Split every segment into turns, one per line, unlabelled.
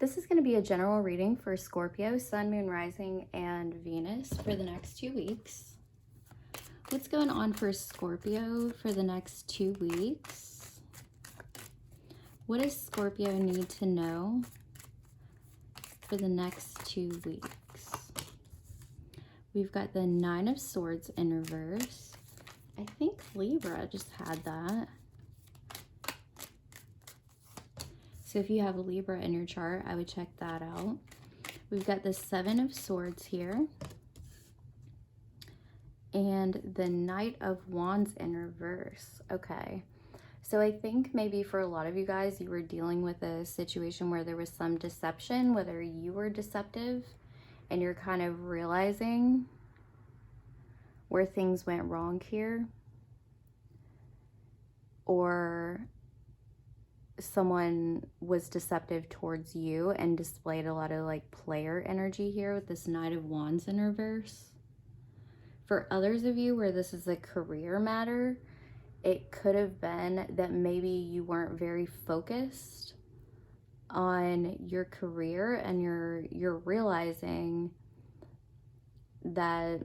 This is going to be a general reading for Scorpio, Sun, Moon, Rising, and Venus for the next 2 weeks. What's going on for Scorpio for the next 2 weeks? What does Scorpio need to know for the next 2 weeks? We've got the Nine of Swords in reverse. I think Libra just had that. So if you have a Libra in your chart, I would check that out. We've got the Seven of Swords here. And the Knight of Wands in reverse. Okay. So I think maybe for a lot of you guys, you were dealing with a situation where there was some deception, whether you were deceptive and you're kind of realizing where things went wrong here, or someone was deceptive towards you and displayed a lot of like player energy here with this Knight of Wands in reverse. For others of you where this is a career matter, it could have been that maybe you weren't very focused on your career and you're realizing that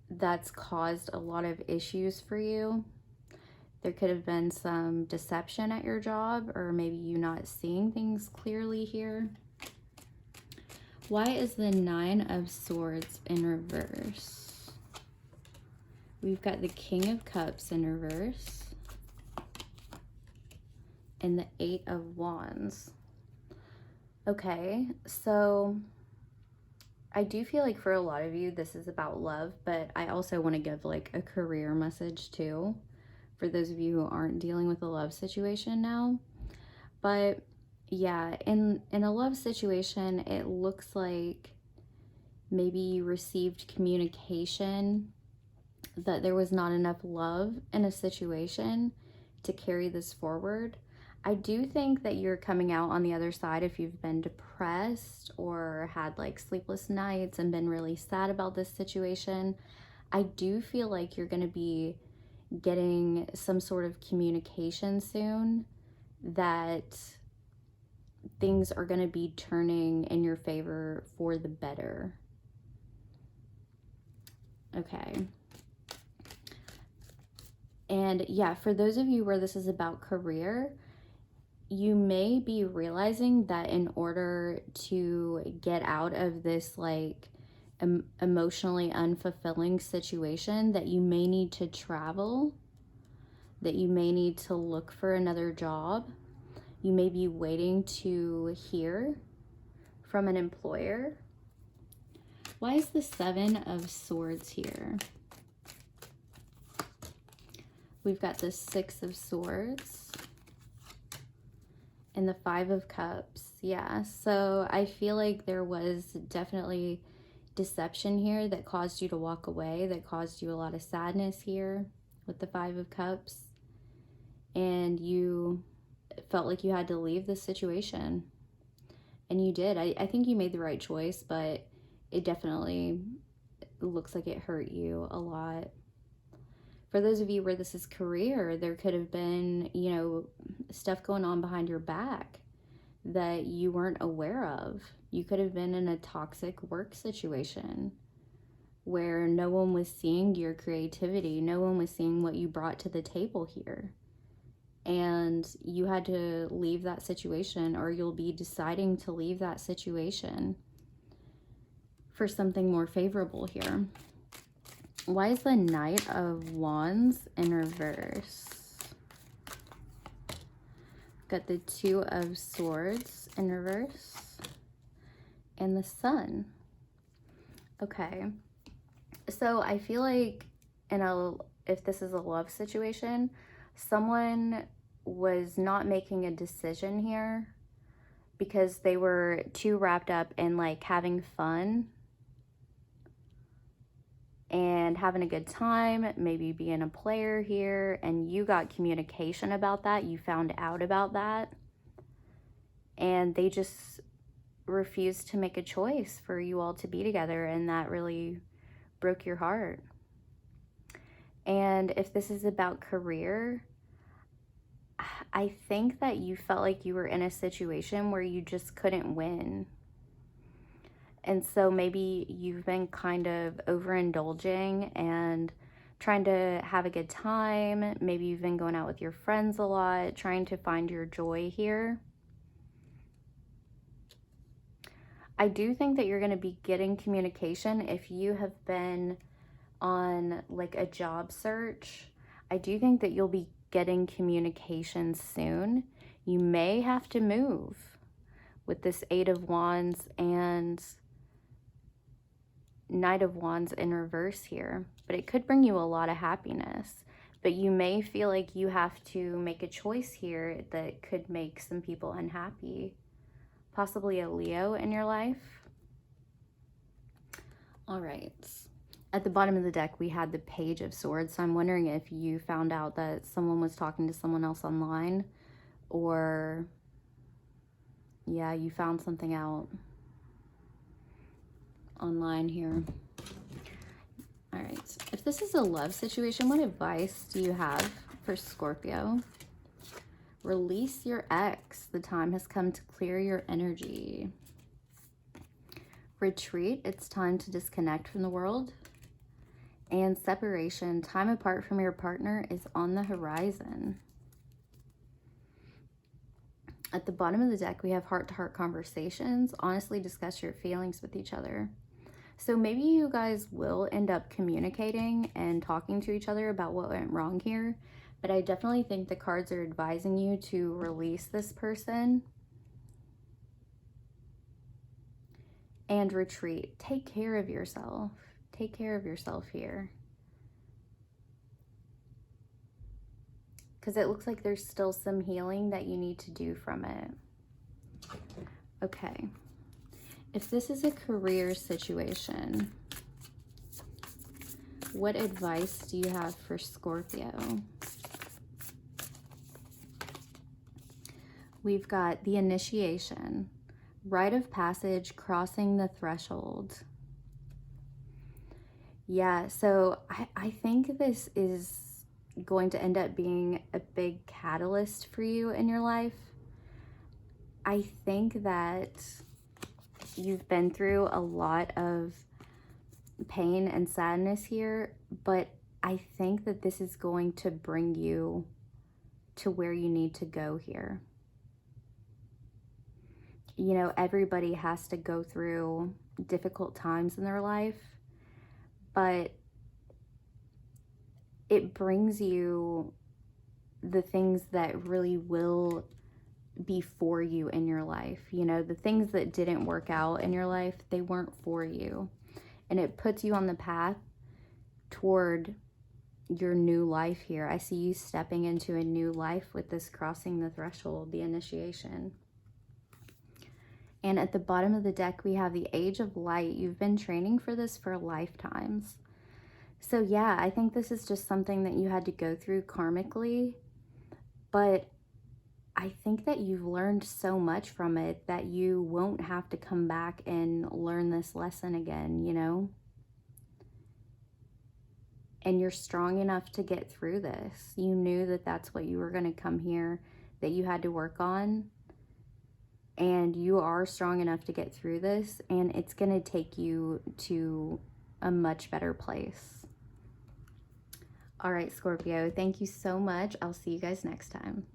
that's caused a lot of issues for you. There could have been some deception at your job, or maybe you not seeing things clearly here. Why is the Nine of Swords in reverse? We've got the King of Cups in reverse and the Eight of Wands. Okay, so I do feel like for a lot of you, this is about love, but I also want to give like a career message too, for those of you who aren't dealing with a love situation now. But yeah, in a love situation, it looks like maybe you received communication that there was not enough love in a situation to carry this forward. I do think that you're coming out on the other side if you've been depressed or had like sleepless nights and been really sad about this situation. I do feel like you're going to be getting some sort of communication soon that things are going to be turning in your favor for the better. Okay. And yeah, for those of you where this is about career, you may be realizing that in order to get out of this like emotionally unfulfilling situation, that you may need to travel, that you may need to look for another job. You may be waiting to hear from an employer. Why is the Seven of Swords here? We've got the Six of Swords and the Five of Cups. Yeah, so I feel like there was definitely deception here that caused you to walk away, that caused you a lot of sadness here with the Five of Cups. And you felt like you had to leave the situation. And you did. I think you made the right choice, but it definitely looks like it hurt you a lot. For those of you where this is career, there could have been, you know, stuff going on behind your back that you weren't aware of. You could have been in a toxic work situation where no one was seeing your creativity. No one was seeing what you brought to the table here. And you had to leave that situation, or you'll be deciding to leave that situation for something more favorable here. Why is the Knight of Wands in reverse? Got the Two of Swords in reverse and the Sun. Okay, so I feel like if this is a love situation, someone was not making a decision here because they were too wrapped up in like having fun and having a good time, maybe being a player here, and you got communication about that, you found out about that, and they just refused to make a choice for you all to be together, and that really broke your heart. And if this is about career, I think that you felt like you were in a situation where you just couldn't win. And so maybe you've been kind of overindulging and trying to have a good time. Maybe you've been going out with your friends a lot, trying to find your joy here. I do think that you're going to be getting communication if you have been on like a job search. I do think that you'll be getting communication soon. You may have to move with this Eight of Wands and Knight of Wands in reverse here, but it could bring you a lot of happiness. But you may feel like you have to make a choice here that could make some people unhappy. Possibly a Leo in your life. All right. At the bottom of the deck, we had the Page of Swords. So I'm wondering if you found out that someone was talking to someone else online, or yeah, you found something out online here. All right. If this is a love situation, what advice do you have for Scorpio? Release your ex. The time has come to clear your energy. Retreat. It's time to disconnect from the world. And separation. Time apart from your partner is on the horizon. At the bottom of the deck, we have heart-to-heart conversations. Honestly discuss your feelings with each other. So maybe you guys will end up communicating and talking to each other about what went wrong here. But I definitely think the cards are advising you to release this person and retreat. Take care of yourself. Take care of yourself here. Because it looks like there's still some healing that you need to do from it. Okay. If this is a career situation, what advice do you have for Scorpio? We've got the initiation, rite of passage, crossing the threshold. Yeah, so I think this is going to end up being a big catalyst for you in your life. I think that you've been through a lot of pain and sadness here, but I think that this is going to bring you to where you need to go here. You know, everybody has to go through difficult times in their life, but it brings you the things that really will be for you in your life. You know, the things that didn't work out in your life, they weren't for you. And it puts you on the path toward your new life here. I see you stepping into a new life with this crossing the threshold, the initiation. And at the bottom of the deck, we have the Age of Light. You've been training for this for lifetimes. So yeah, I think this is just something that you had to go through karmically, but I think that you've learned so much from it that you won't have to come back and learn this lesson again, you know? And you're strong enough to get through this. You knew that that's what you were going to come here, that you had to work on. And you are strong enough to get through this, and it's going to take you to a much better place. All right, Scorpio, thank you so much. I'll see you guys next time.